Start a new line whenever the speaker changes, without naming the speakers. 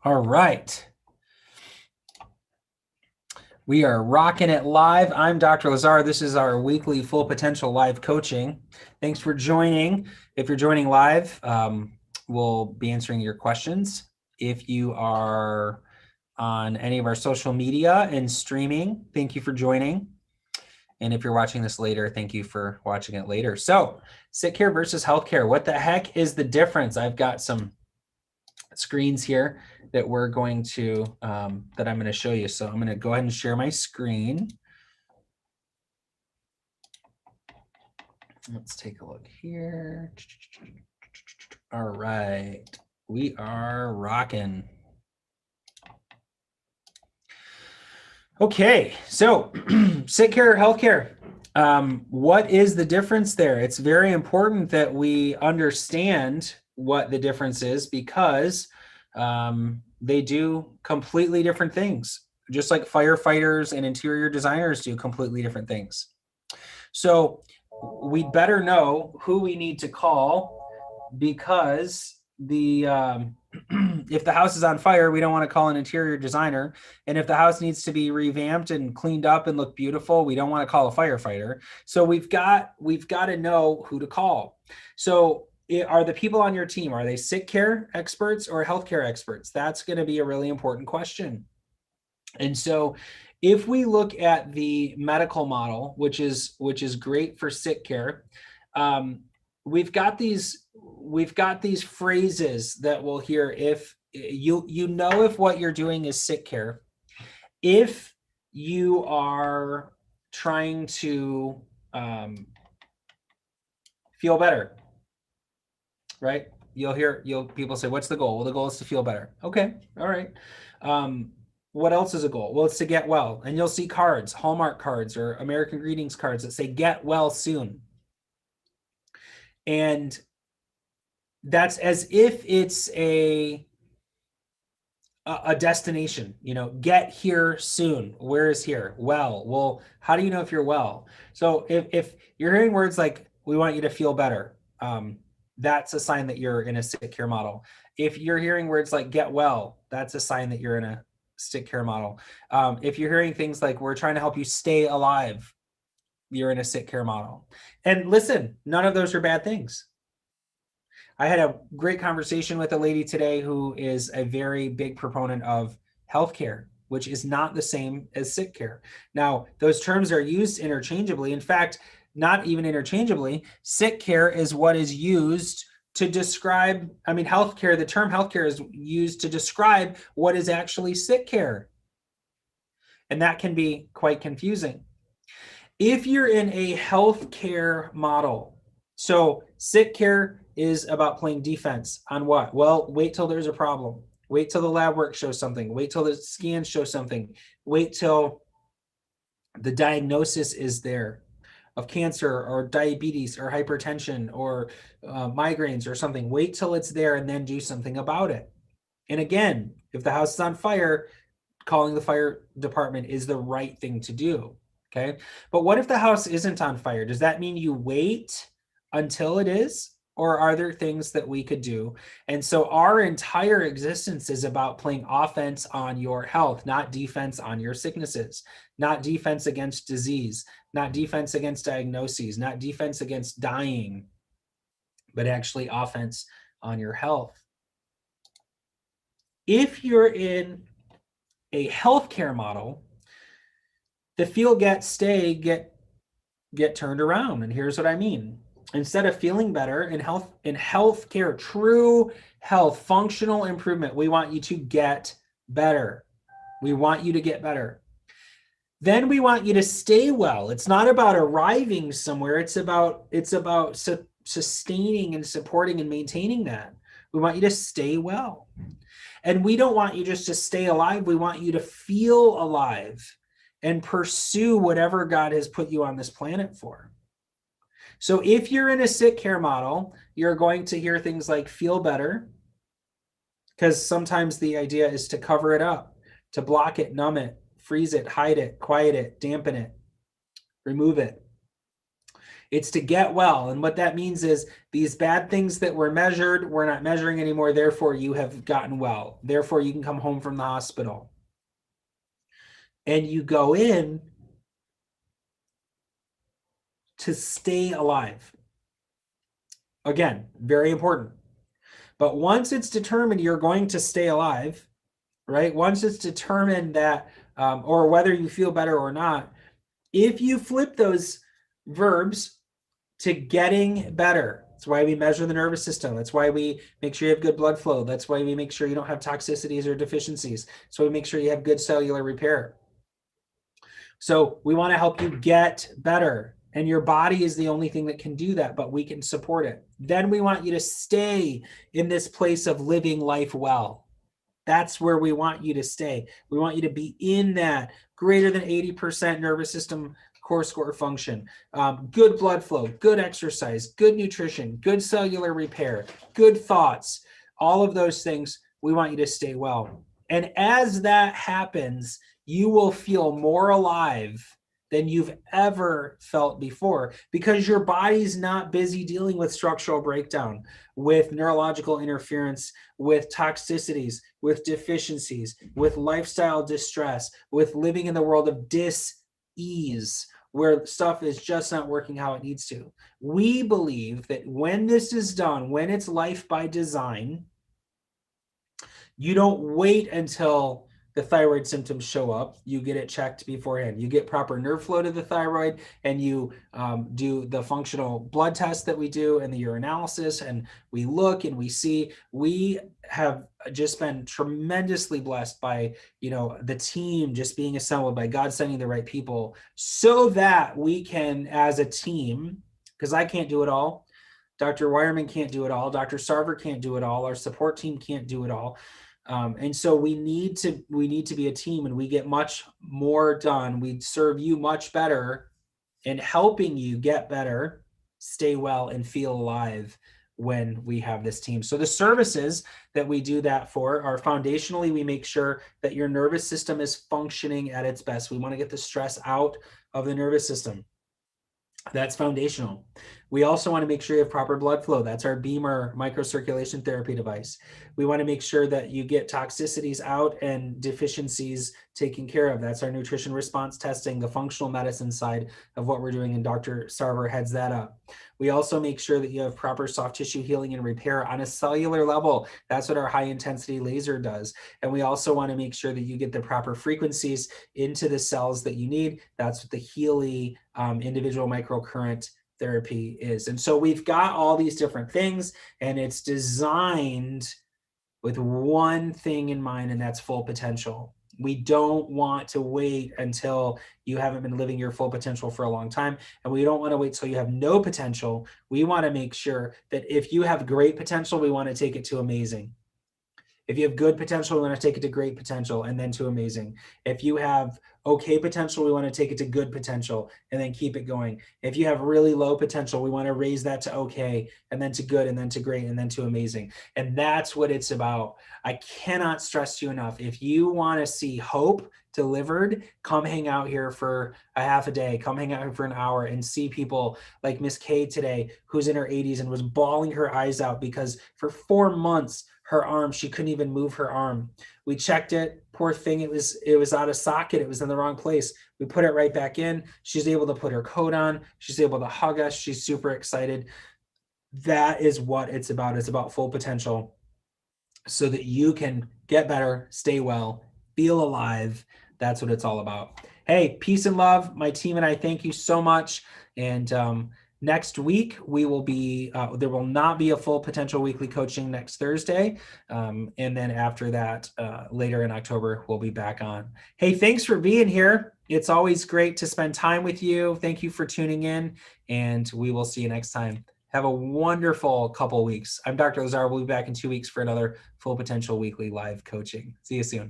All right. We are rocking it live. I'm Dr. Lazar. This is our weekly Full Potential live coaching. Thanks for joining. If you're joining live, we'll be answering your questions. If you are on any of our social media and streaming, thank you for joining. And if you're watching this later, thank you for watching it later. So, sick care versus healthcare. What the heck is the difference? I've got some screens here that we're going to that I'm going to show you. So I'm going to go ahead and share my screen. Let's take a look here. All right, we are rocking. Okay, so sick care, healthcare. What is the difference there? It's very important that we understand what the difference is because they do completely different things, just like firefighters and interior designers do completely different things. So we'd better know who we need to call because if the house is on fire, we don't want to call an interior designer. And if the house needs to be revamped and cleaned up and look beautiful, we don't want to call a firefighter. So we've got to know who to call. So are the people on your team, are they sick care experts or healthcare experts? That's going to be a really important question. And so if we look at the medical model, which is great for sick care, we've got these phrases that we'll hear. If you know if what you're doing is sick care, if you are trying to feel better, right? People say, what's the goal? Well, the goal is to feel better. Okay, all right. What else is a goal? Well, it's to get well. And you'll see cards, Hallmark cards or American Greetings cards that say get well soon. And that's as if it's a destination, get here soon. Where is here? Well, how do you know if you're well? So if you're hearing words like, we want you to feel better, that's a sign that you're in a sick care model. If you're hearing words like get well, that's a sign that you're in a sick care model. If you're hearing things like, we're trying to help you stay alive, you're in a sick care model. And listen, none of those are bad things. I had a great conversation with a lady today who is a very big proponent of healthcare, which is not the same as sick care. Now, those terms are used interchangeably. In fact, not even interchangeably. Sick care is what is used to describe, healthcare, the term healthcare is used to describe what is actually sick care. And that can be quite confusing. If you're in a healthcare model, so sick care is about playing defense on what? Well, wait till there's a problem. Wait till the lab work shows something. Wait till the scans show something. Wait till the diagnosis is there of cancer or diabetes or hypertension or migraines or something. Wait till it's there and then do something about it. And again, if the house is on fire, calling the fire department is the right thing to do. Okay. But what if the house isn't on fire? Does that mean you wait until it is? Or are there things that we could do? And so our entire existence is about playing offense on your health, not defense on your sicknesses, not defense against disease, not defense against diagnoses, not defense against dying, but actually offense on your health. If you're in a healthcare model, the feel, get, stay, get turned around. And here's what I mean. Instead of feeling better in healthcare, true health, functional improvement, we want you to get better. We want you to get better. Then we want you to stay well. It's not about arriving somewhere. It's about sustaining and supporting and maintaining that. We want you to stay well. And we don't want you just to stay alive. We want you to feel alive and pursue whatever God has put you on this planet for. So if you're in a sick care model, you're going to hear things like feel better, because sometimes the idea is to cover it up, to block it, numb it, freeze it, hide it, quiet it, dampen it, remove it. It's to get well. And what that means is these bad things that were measured, we're not measuring anymore. Therefore, you have gotten well. Therefore, you can come home from the hospital. And you go in to stay alive. Again, very important. But once it's determined you're going to stay alive, right? Once it's determined that, or whether you feel better or not, if you flip those verbs to getting better, that's why we measure the nervous system. That's why we make sure you have good blood flow. That's why we make sure you don't have toxicities or deficiencies. So we make sure you have good cellular repair. So we want to help you get better. And your body is the only thing that can do that, but we can support it. Then we want you to stay in this place of living life well. That's where we want you to stay. We want you to be in that greater than 80% nervous system core score function, good blood flow, good exercise, good nutrition, good cellular repair, good thoughts, all of those things. We want you to stay well. And as that happens, you will feel more alive than you've ever felt before, because your body's not busy dealing with structural breakdown, with neurological interference, with toxicities, with deficiencies, with lifestyle distress, with living in the world of dis-ease, where stuff is just not working how it needs to. We believe that when this is done, when it's life by design, you don't wait until the thyroid symptoms show up. You get it checked beforehand. You get proper nerve flow to the thyroid, and you do the functional blood test that we do and the urinalysis, and we look and we see. We have just been tremendously blessed by, the team just being assembled, by God sending the right people, so that we can, as a team, because I can't do it all, Dr. Wireman can't do it all, Dr. Sarver can't do it all, our support team can't do it all. And so we need to be a team, and we get much more done. We serve you much better in helping you get better, stay well, and feel alive when we have this team. So the services that we do that for are, foundationally, we make sure that your nervous system is functioning at its best. We want to get the stress out of the nervous system. That's foundational. We also want to make sure you have proper blood flow. That's our Beamer microcirculation therapy device. We want to make sure that you get toxicities out and deficiencies taken care of. That's our nutrition response testing, the functional medicine side of what we're doing, and Dr. Sarver heads that up. We also make sure that you have proper soft tissue healing and repair on a cellular level. That's what our high intensity laser does. And we also want to make sure that you get the proper frequencies into the cells that you need. That's what the Healy individual microcurrent therapy is. And so we've got all these different things, and it's designed with one thing in mind, and that's full potential. We don't want to wait until you haven't been living your full potential for a long time, and we don't want to wait till you have no potential. We want to make sure that if you have great potential, we want to take it to amazing. If you have good potential, we want to take it to great potential and then to amazing. If you have okay potential, we want to take it to good potential and then keep it going. If you have really low potential, we want to raise that to okay, and then to good, and then to great, and then to amazing. And that's what it's about. I cannot stress to you enough. If you want to see hope delivered, come hang out here for a half a day, come hang out here for an hour, and see people like Miss Kay today, who's in her 80s and was bawling her eyes out because for 4 months, her arm, she couldn't even move her arm. We checked it, poor thing, it was out of socket, it was in the wrong place. We put it right back in. She's able to put her coat on, she's able to hug us, she's super excited. That is what it's about. It's about full potential, so that you can get better, stay well, feel alive. That's what it's all about. Hey, peace and love. My team and I thank you so much. And next week, we will be, there will not be a full potential weekly coaching next Thursday. And then after that, later in October, we'll be back on. Hey, thanks for being here. It's always great to spend time with you. Thank you for tuning in, and we will see you next time. Have a wonderful couple weeks. I'm Dr. Lazar. We'll be back in 2 weeks for another Full Potential Weekly live coaching. See you soon.